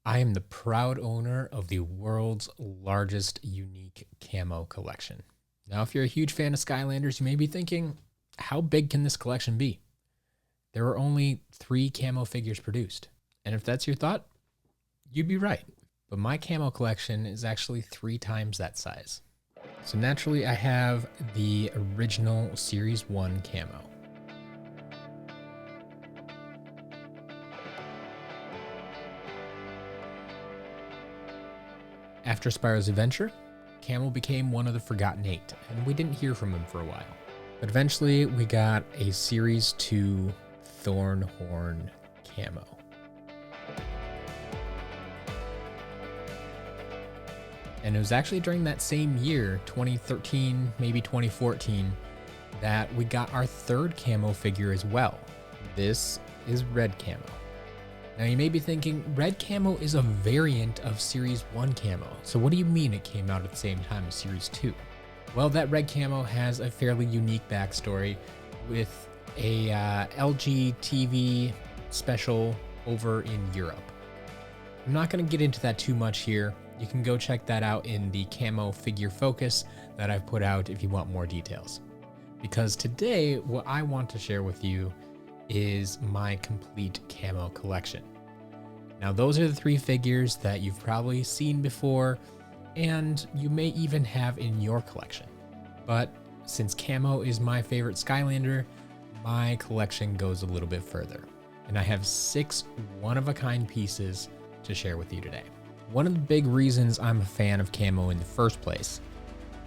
I am the proud owner of the world's largest unique camo collection. Now, if you're a huge fan of Skylanders, you may be thinking, how big can this collection be? There are only 3 camo figures produced. And if that's your thought, you'd be right. But my camo collection is actually 3 times that size. So naturally, I have the original Series 1 camo. After Spyro's adventure, Camo became one of the Forgotten 8, and we didn't hear from him for a while. But eventually, we got a Series 2 Thornhorn Camo. And it was actually during that same year, 2013, maybe 2014, that we got our 3rd camo figure as well. This is Red Camo. Now you may be thinking, Red Camo is a variant of Series 1 Camo, so what do you mean it came out at the same time as Series 2? Well, that Red Camo has a fairly unique backstory with a LG TV special over in Europe. I'm not going to get into that too much here. You can go check that out in the Camo Figure Focus that I've put out if you want more details. Because today, what I want to share with you is my complete camo collection. Now, those are the 3 figures that you've probably seen before, and you may even have in your collection. But since camo is my favorite Skylander, my collection goes a little bit further. And I have 6 one-of-a-kind pieces to share with you today. One of the big reasons I'm a fan of camo in the first place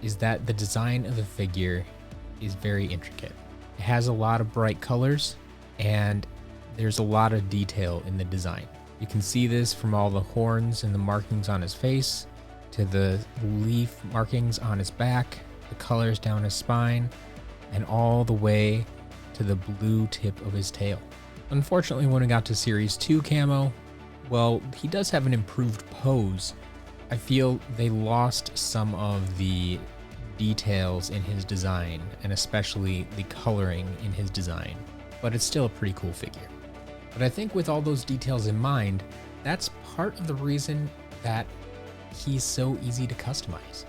is that the design of the figure is very intricate. It has a lot of bright colors, and there's a lot of detail in the design. You can see this from all the horns and the markings on his face, to the leaf markings on his back, the colors down his spine, and all the way to the blue tip of his tail. Unfortunately, when we got to Series 2 camo, well, he does have an improved pose. I feel they lost some of the details in his design, and especially the coloring in his design, but it's still a pretty cool figure. But I think with all those details in mind, that's part of the reason that he's so easy to customize.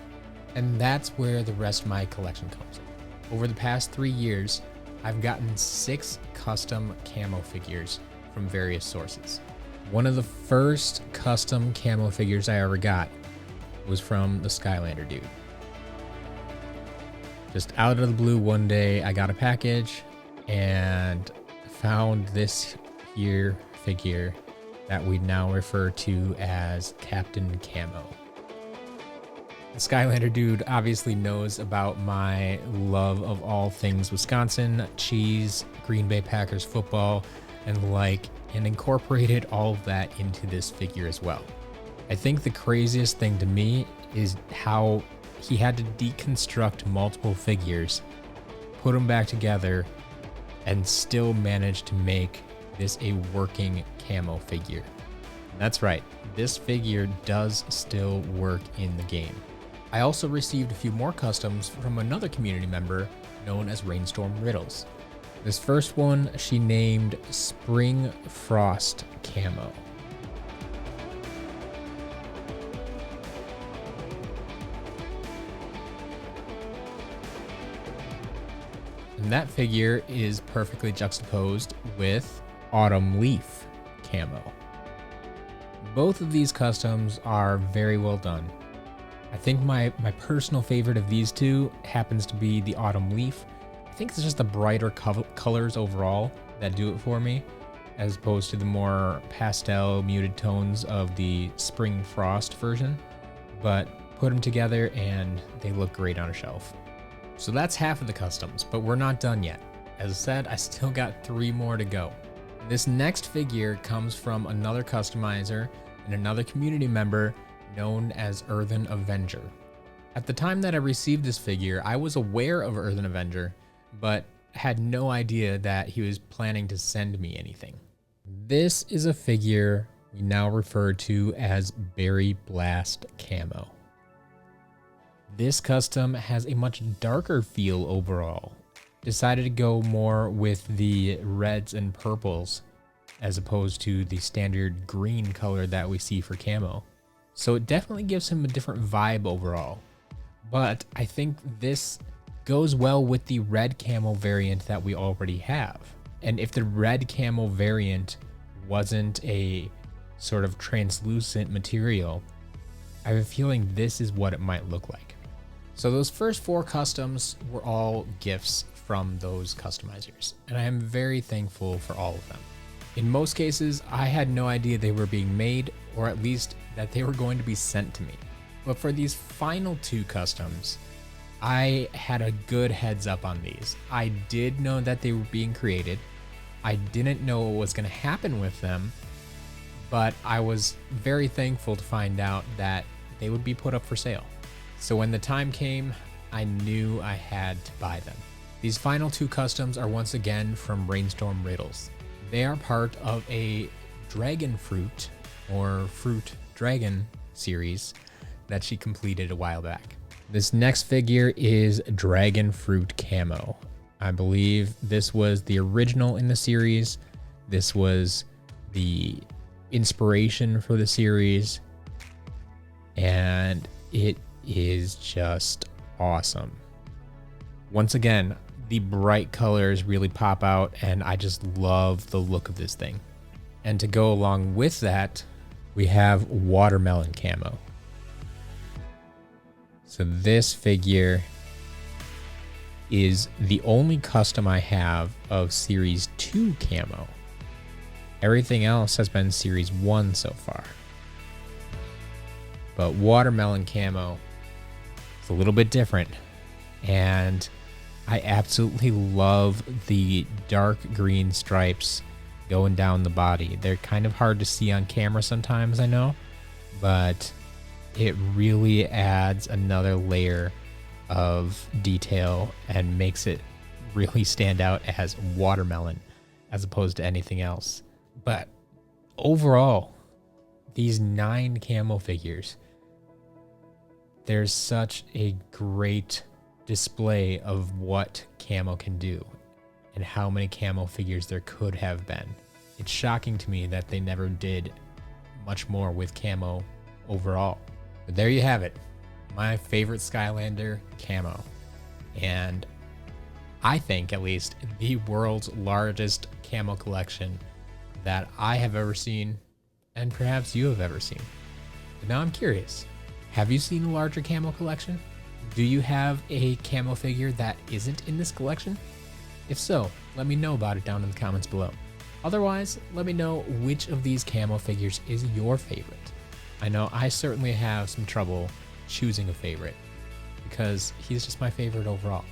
And that's where the rest of my collection comes in. Over the past 3 years, I've gotten 6 custom camo figures from various sources. One of the first custom camo figures I ever got was from the Skylander dude. Just out of the blue one day, I got a package and found this here figure that we now refer to as Captain Camo. The Skylander dude obviously knows about my love of all things Wisconsin, cheese, Green Bay Packers football, and the like, and incorporated all of that into this figure as well. I think the craziest thing to me is how he had to deconstruct multiple figures, put them back together, and still manage to make this a working camo figure. And that's right, this figure does still work in the game. I also received a few more customs from another community member known as Rainstorm Riddles. This first one she named Spring Frost Camo. And that figure is perfectly juxtaposed with Autumn Leaf Camo. Both of these customs are very well done. I think my personal favorite of these 2 happens to be the Autumn Leaf. I think it's just the brighter colors overall that do it for me, as opposed to the more pastel muted tones of the Spring Frost version. But put them together and they look great on a shelf. So that's half of the customs, but we're not done yet. As I said, I still got 3 more to go. This next figure comes from another customizer and another community member known as Earthen Avenger. At the time that I received this figure, I was aware of Earthen Avenger, but had no idea that he was planning to send me anything. This is a figure we now refer to as Berry Blast Camo. This custom has a much darker feel overall. Decided to go more with the reds and purples as opposed to the standard green color that we see for Camo. So it definitely gives him a different vibe overall. But I think this goes well with the red Camo variant that we already have. And if the red Camo variant wasn't a sort of translucent material, I have a feeling this is what it might look like. So those first 4 customs were all gifts from those customizers, and I am very thankful for all of them. In most cases, I had no idea they were being made, or at least that they were going to be sent to me. But for these final 2 customs, I had a good heads up on these. I did know that they were being created. I didn't know what was going to happen with them, but I was very thankful to find out that they would be put up for sale. So when the time came, I knew I had to buy them. These final 2 customs are once again from Rainstorm Riddles. They are part of a dragon fruit or fruit dragon series that she completed a while back. This next figure is Dragon Fruit Camo. I believe this was the original in the series. This was the inspiration for the series, and it is just awesome. Once again, the bright colors really pop out, and I just love the look of this thing. And to go along with that, we have Watermelon Camo. So this figure is the only custom I have of Series 2 Camo. Everything else has been Series 1 so far. But Watermelon Camo is a little bit different, and I absolutely love the dark green stripes going down the body. They're kind of hard to see on camera sometimes, I know, but it really adds another layer of detail and makes it really stand out as watermelon as opposed to anything else. But overall, these 9 Camo figures, there's such a great display of what Camo can do and how many Camo figures there could have been. It's shocking to me that they never did much more with Camo overall. But there you have it, my favorite Skylander Camo, and I think at least the world's largest Camo collection that I have ever seen, and perhaps you have ever seen. But now I'm curious, have you seen a larger Camo collection? Do you have a Camo figure that isn't in this collection? If so, let me know about it down in the comments below. Otherwise, let me know which of these Camo figures is your favorite. I know I certainly have some trouble choosing a favorite because he's just my favorite overall.